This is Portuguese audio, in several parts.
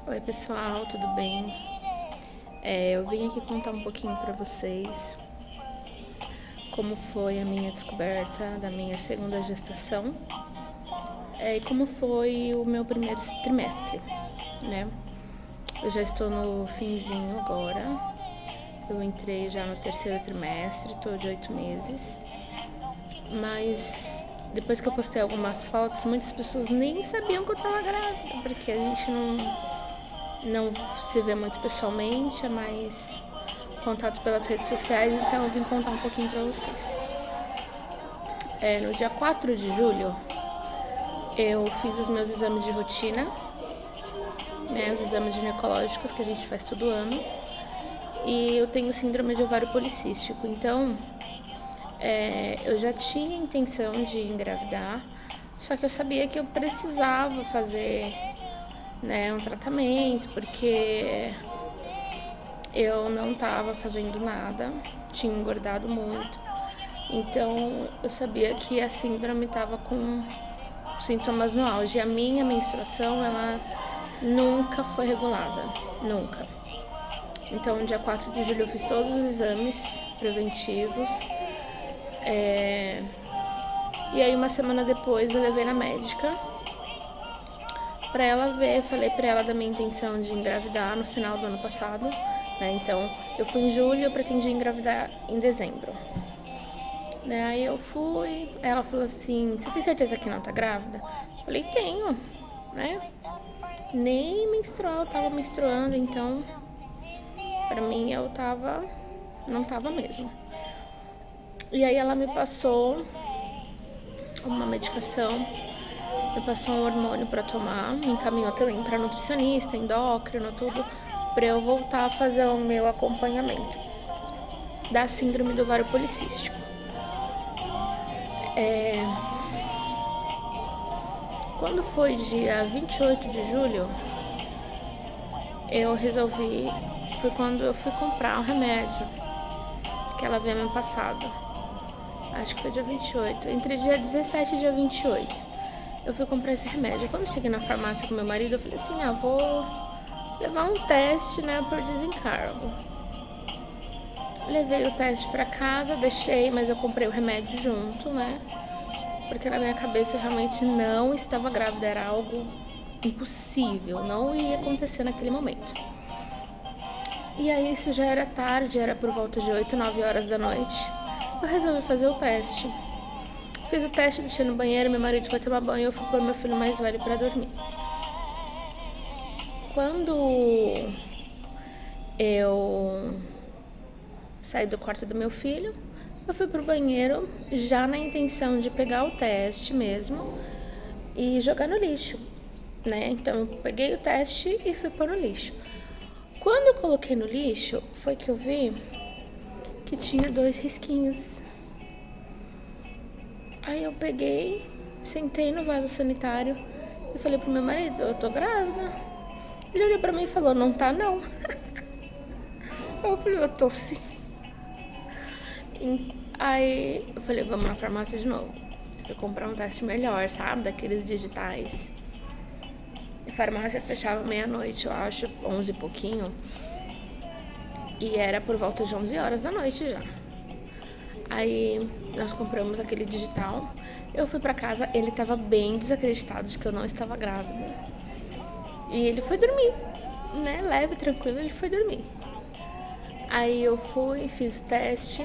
Oi pessoal, tudo bem? Eu vim aqui contar um pouquinho pra vocês como foi a minha descoberta da minha segunda gestação e como foi o meu primeiro trimestre, né? Eu já estou no finzinho agora, eu entrei já no terceiro trimestre, estou de 8 meses, mas depois que eu postei algumas fotos, muitas pessoas nem sabiam que eu estava grávida, porque a gente não se vê muito pessoalmente, é mais contato pelas redes sociais, então eu vim contar um pouquinho pra vocês. No dia 4 de julho, eu fiz os meus exames de rotina, né, os exames ginecológicos que a gente faz todo ano, e eu tenho síndrome de ovário policístico, então eu já tinha intenção de engravidar, só que eu sabia que eu precisava fazer, né, um tratamento, porque eu não estava fazendo nada, tinha engordado muito, então eu sabia que a síndrome estava com sintomas no auge. A minha menstruação, ela nunca foi regulada, nunca. Então, no dia 4 de julho eu fiz todos os exames preventivos, e aí uma semana depois eu levei na médica pra ela ver, falei pra ela da minha intenção de engravidar no final do ano passado, né? Então, eu fui em julho e eu pretendia engravidar em dezembro. Né? Aí eu fui, ela falou assim, você tem certeza que não tá grávida? Eu falei, tenho, né? Nem menstrual, eu tava menstruando, então pra mim não tava mesmo. E aí ela me passou uma medicação, me passou um hormônio pra tomar, me encaminhou também pra nutricionista, endócrino, tudo, pra eu voltar a fazer o meu acompanhamento da síndrome do ovário policístico. Quando foi dia 28 de julho, eu resolvi, foi quando eu fui comprar o remédio que ela havia me passado. Acho que foi dia 28, entre dia 17 e dia 28. Eu fui comprar esse remédio. Quando eu cheguei na farmácia com meu marido, eu falei assim, vou levar um teste, né, por desencargo. Levei o teste pra casa, deixei, mas eu comprei o remédio junto, né? Porque na minha cabeça eu realmente não estava grávida, era algo impossível, não ia acontecer naquele momento. E aí isso já era tarde, era por volta de 8, 9 horas da noite. Eu resolvi fazer o teste. Fiz o teste, deixei no banheiro, meu marido foi tomar banho e eu fui pôr meu filho mais velho pra dormir. Quando eu saí do quarto do meu filho, eu fui pro banheiro já na intenção de pegar o teste mesmo e jogar no lixo, né? Então eu peguei o teste e fui pôr no lixo. Quando eu coloquei no lixo, foi que eu vi que tinha 2 risquinhos. Aí eu peguei, sentei no vaso sanitário e falei pro meu marido, eu tô grávida. Ele olhou pra mim e falou, não tá não. Eu falei, eu tô sim. Aí eu falei, vamos na farmácia de novo. Fui comprar um teste melhor, sabe? Daqueles digitais. A farmácia fechava meia-noite, eu acho, 11 e pouquinho. E era por volta de 11 horas da noite já. Aí nós compramos aquele digital. Eu fui pra casa, ele tava bem desacreditado de que eu não estava grávida. E ele foi dormir, né? Leve, tranquilo, ele foi dormir. Aí eu fui, fiz o teste.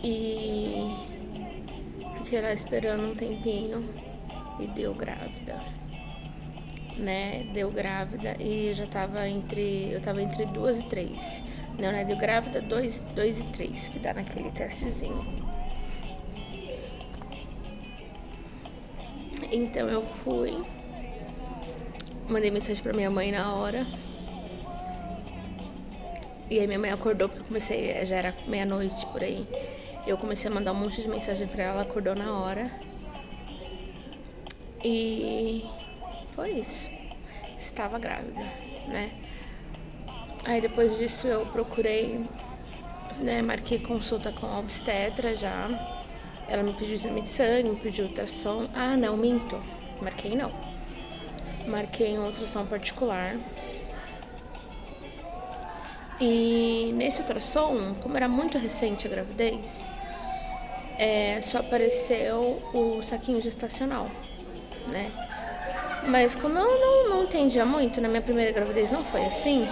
E fiquei lá esperando um tempinho e deu grávida, né? Deu grávida e eu tava entre 2 e 3. Não, né? Deu grávida 2 e 3, que dá naquele testezinho. Então eu fui, mandei mensagem pra minha mãe na hora. E aí minha mãe acordou porque eu comecei, já era meia-noite por aí. Eu comecei a mandar um monte de mensagem pra ela, acordou na hora. E foi isso. Estava grávida, né? Aí depois disso eu procurei, né? Marquei consulta com a obstetra já. Ela me pediu exame de sangue, me pediu ultrassom. Ah, não, minto. Marquei não. marquei um ultrassom particular. E nesse ultrassom, como era muito recente a gravidez, só apareceu o saquinho gestacional, né? Mas como eu não entendia muito, na minha primeira gravidez não foi assim,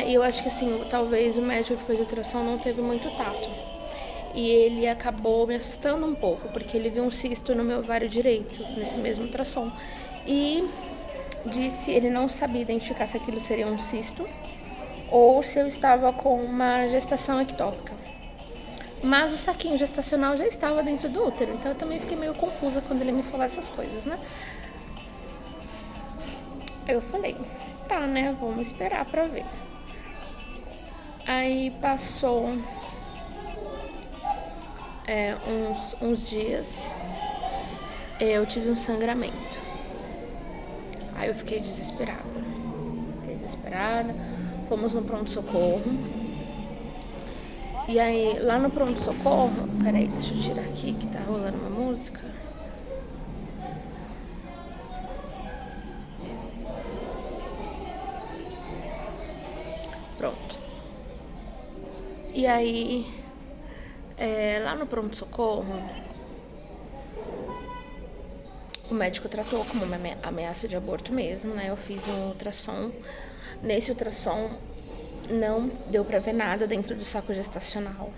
eu acho que assim, talvez o médico que fez a ultrassom não teve muito tato. E ele acabou me assustando um pouco, porque ele viu um cisto no meu ovário direito, nesse mesmo ultrassom. E disse, ele não sabia identificar se aquilo seria um cisto ou se eu estava com uma gestação ectópica. Mas o saquinho gestacional já estava dentro do útero, então eu também fiquei meio confusa quando ele me falou essas coisas, né? Eu falei, tá, né, vamos esperar pra ver. Aí passou uns dias, eu tive um sangramento. Aí eu fiquei desesperada. Fomos no pronto-socorro. E aí, lá no pronto-socorro... Peraí, deixa eu tirar aqui que tá rolando uma música. Pronto. E aí, lá no pronto-socorro, o médico tratou como uma ameaça de aborto mesmo, né? Eu fiz um ultrassom. Nesse ultrassom, não deu pra ver nada dentro do saco gestacional.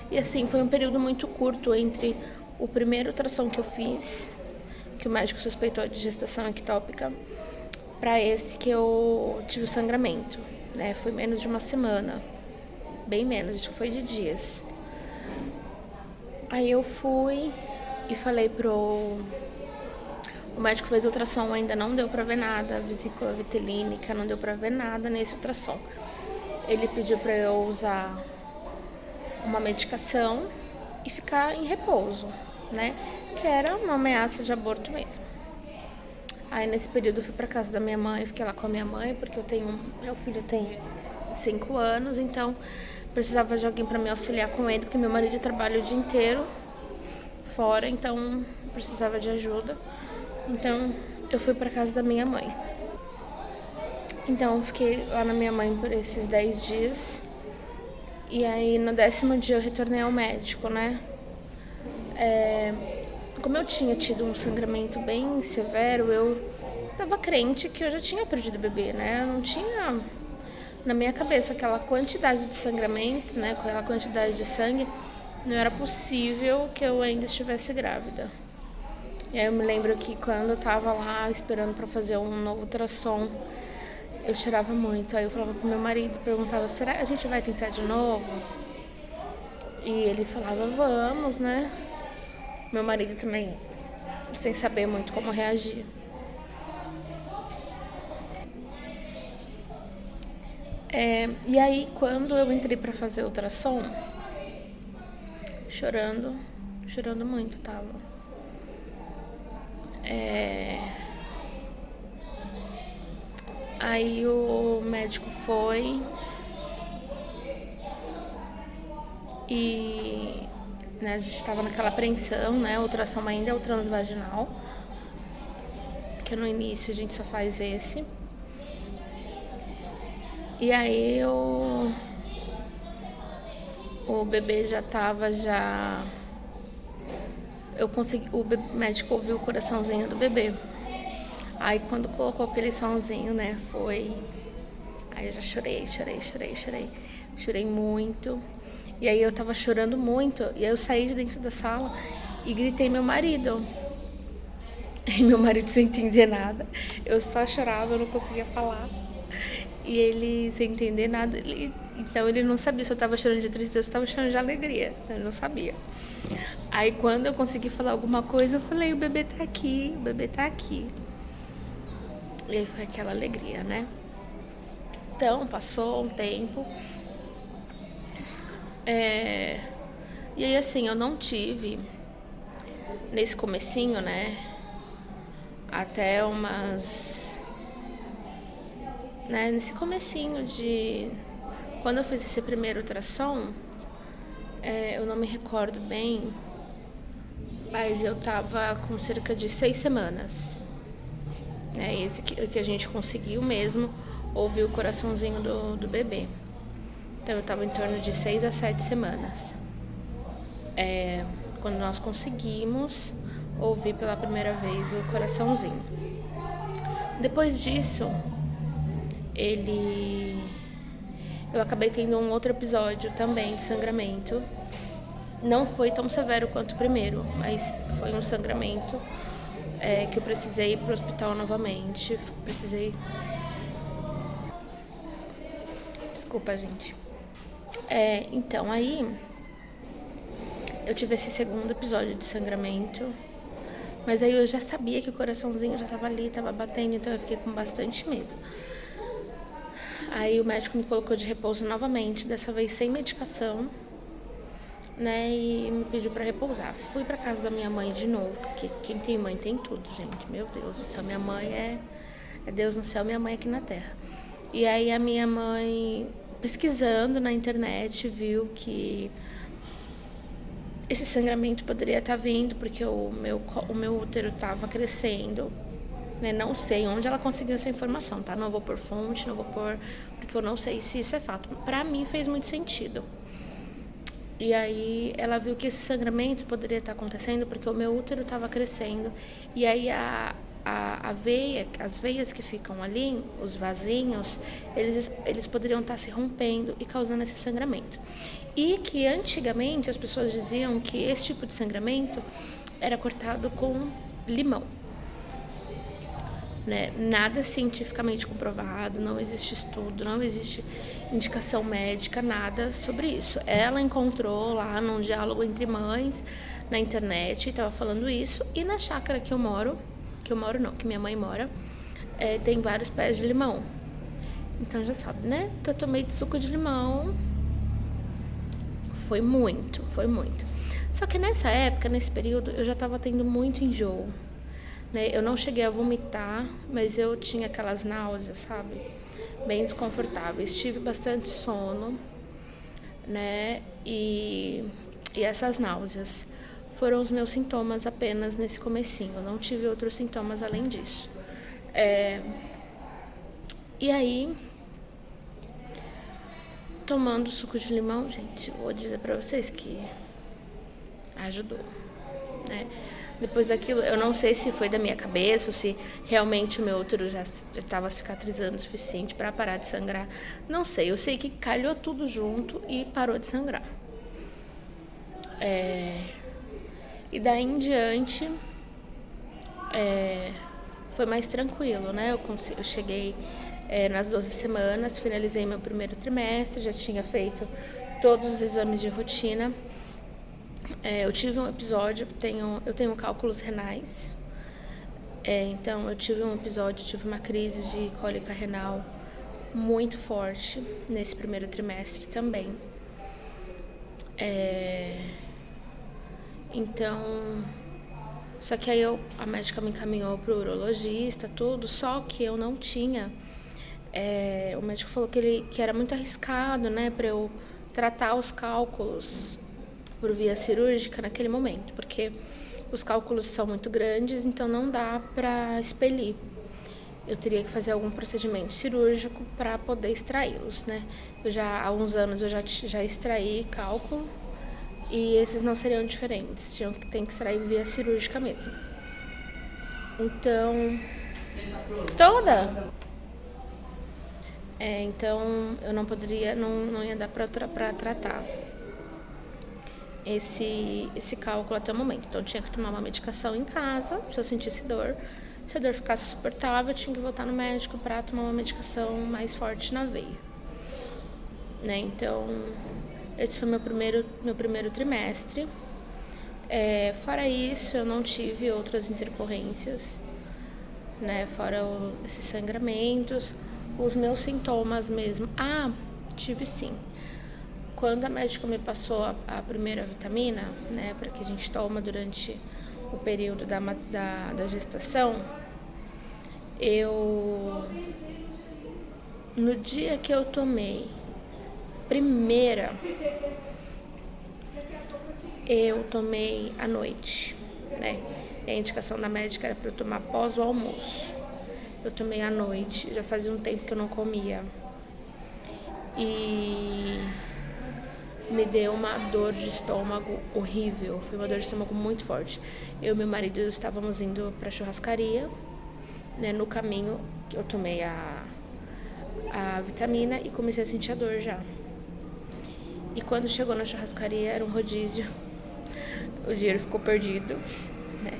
E assim, foi um período muito curto entre o primeiro ultrassom que eu fiz, que o médico suspeitou de gestação ectópica, pra esse que eu tive o sangramento, né? Foi menos de uma semana, bem menos, acho que foi de dias. Aí eu fui e falei o médico fez ultrassom, ainda não deu pra ver nada, vesícula vitilínica, não deu pra ver nada nesse ultrassom. Ele pediu pra eu usar uma medicação e ficar em repouso, né? Que era uma ameaça de aborto mesmo. Aí nesse período eu fui pra casa da minha mãe, fiquei lá com a minha mãe, porque meu filho tem 5 anos, então precisava de alguém pra me auxiliar com ele, porque meu marido trabalha o dia inteiro fora, então precisava de ajuda. Então eu fui pra casa da minha mãe. Então eu fiquei lá na minha mãe por esses 10 dias. E aí no 10º dia eu retornei ao médico, né? Como eu tinha tido um sangramento bem severo, eu tava crente que eu já tinha perdido o bebê, né? Eu não tinha na minha cabeça aquela quantidade de sangramento, né? Com aquela quantidade de sangue, não era possível que eu ainda estivesse grávida. E aí eu me lembro que quando eu tava lá esperando pra fazer um novo ultrassom, eu chorava muito. Aí eu falava pro meu marido, perguntava, será que a gente vai tentar de novo? E ele falava, vamos, né? Meu marido também, sem saber muito como reagir. E aí, quando eu entrei pra fazer o ultrassom, chorando muito, tava. Aí o médico foi e, né, a gente tava naquela apreensão, né? O ultrassom ainda é o transvaginal, que no início a gente só faz esse. E aí o bebê já tava o médico ouviu o coraçãozinho do bebê. Aí quando colocou aquele somzinho, né, foi... Aí eu já chorei. Chorei muito. E aí eu tava chorando muito. E aí eu saí de dentro da sala e gritei meu marido. E meu marido sem entender nada. Eu só chorava, eu não conseguia falar. E ele sem entender nada. Então ele não sabia se eu tava chorando de tristeza ou se eu tava chorando de alegria. Ele não sabia. Aí quando eu consegui falar alguma coisa, eu falei, o bebê tá aqui. E aí foi aquela alegria, né? Então, passou um tempo. E aí, assim, eu não tive, nesse comecinho, né? Até umas... Né, nesse comecinho de... Quando eu fiz esse primeiro ultrassom, eu não me recordo bem, mas eu tava com cerca de 6 semanas, né? Esse que a gente conseguiu mesmo ouvir o coraçãozinho do bebê. Então eu tava em torno de 6 a 7 semanas. Quando nós conseguimos ouvir pela primeira vez o coraçãozinho. Depois disso, eu acabei tendo um outro episódio também de sangramento. Não foi tão severo quanto o primeiro, mas foi um sangramento que eu precisei ir pro hospital novamente. Desculpa, gente. Então, aí eu tive esse segundo episódio de sangramento, mas aí eu já sabia que o coraçãozinho já tava ali, tava batendo, então eu fiquei com bastante medo. Aí o médico me colocou de repouso novamente, dessa vez sem medicação, né, e me pediu pra repousar. Fui pra casa da minha mãe de novo, porque quem tem mãe tem tudo, gente. Meu Deus do céu, minha mãe é Deus no céu, minha mãe aqui na terra. E aí a minha mãe, pesquisando na internet, viu que esse sangramento poderia estar vindo porque o meu útero estava crescendo, né? Não sei onde ela conseguiu essa informação, tá? Não vou pôr fonte, não vou pôr, porque eu não sei se isso é fato. Pra mim fez muito sentido. E aí ela viu que esse sangramento poderia estar acontecendo porque o meu útero estava crescendo. E aí a veia, as veias que ficam ali, os vasinhos, eles poderiam estar se rompendo e causando esse sangramento. E que antigamente as pessoas diziam que esse tipo de sangramento era cortado com limão, né? Nada cientificamente comprovado, não existe estudo, não existe indicação médica, nada sobre isso. Ela encontrou lá num diálogo entre mães na internet, estava falando isso, e na chácara que minha mãe mora, tem vários pés de limão. Então já sabe, né? Que eu tomei de suco de limão. Foi muito. Só que nessa época, nesse período, eu já tava tendo muito enjoo, né? Eu não cheguei a vomitar, mas eu tinha aquelas náuseas, sabe? Bem desconfortáveis. Tive bastante sono, né? E essas náuseas foram os meus sintomas apenas nesse comecinho. Eu não tive outros sintomas além disso. E aí, tomando suco de limão, gente, vou dizer pra vocês que ajudou, né? Depois daquilo, eu não sei se foi da minha cabeça ou se realmente o meu útero já estava cicatrizando o suficiente para parar de sangrar. Não sei, eu sei que calhou tudo junto e parou de sangrar. E daí em diante, foi mais tranquilo, né? Eu cheguei nas 12 semanas, finalizei meu primeiro trimestre, já tinha feito todos os exames de rotina. Eu tive um episódio, eu tenho cálculos renais, então eu tive uma crise de cólica renal muito forte nesse primeiro trimestre também. Então, só que aí a médica me encaminhou pro urologista, tudo, só que eu não tinha. O médico falou que era muito arriscado, né, pra eu tratar os cálculos por via cirúrgica naquele momento, porque os cálculos são muito grandes, então não dá pra expelir. Eu teria que fazer algum procedimento cirúrgico para poder extraí-los, né? Há uns anos eu já extraí cálculo e esses não seriam diferentes, tem que extrair via cirúrgica mesmo. Então, então eu não poderia, não ia dar para tratar esse cálculo até o momento. Então eu tinha que tomar uma medicação em casa, se eu sentisse dor. Se a dor ficasse suportável, eu tinha que voltar no médico para tomar uma medicação mais forte na veia, né? Então, esse foi meu primeiro trimestre. Fora isso, eu não tive outras intercorrências, né? Fora esses sangramentos, os meus sintomas mesmo. Tive sim. Quando a médica me passou a primeira vitamina, né, para que a gente toma durante o período da gestação, no dia que eu tomei primeira, eu tomei à noite. né? E a indicação da médica era para eu tomar após o almoço. Eu tomei à noite, já fazia um tempo que eu não comia. E me deu uma dor de estômago horrível, foi uma dor de estômago muito forte. Eu e meu marido estávamos indo para a churrascaria, né? No caminho eu tomei a vitamina e comecei a sentir a dor já. E quando chegou na churrascaria era um rodízio, o dinheiro ficou perdido, né?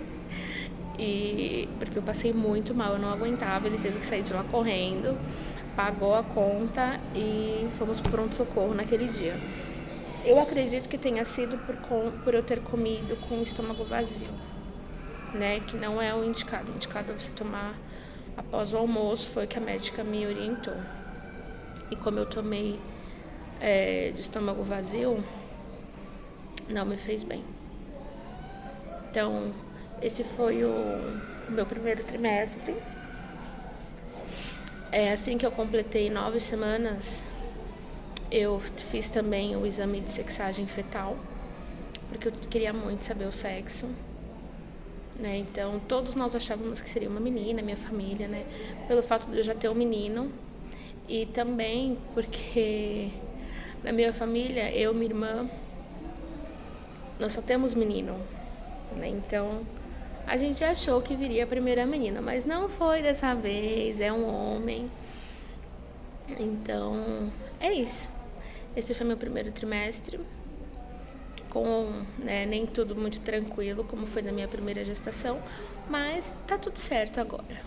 E porque eu passei muito mal, eu não aguentava, ele teve que sair de lá correndo, pagou a conta e fomos pro pronto-socorro naquele dia. Eu acredito que tenha sido por eu ter comido com o estômago vazio, né? Que não é o indicado. O indicado é você tomar após o almoço, foi o que a médica me orientou. E como eu tomei de estômago vazio, não me fez bem. Então, esse foi o meu primeiro trimestre. Assim que eu completei 9 semanas, eu fiz também o exame de sexagem fetal, porque eu queria muito saber o sexo, né? Então, todos nós achávamos que seria uma menina, minha família, né? Pelo fato de eu já ter um menino e também porque na minha família, eu e minha irmã, nós só temos menino, né? Então, a gente achou que viria a primeira menina, mas não foi dessa vez, é um homem. Então, é isso. Esse foi meu primeiro trimestre, com nem tudo muito tranquilo, como foi na minha primeira gestação, mas tá tudo certo agora.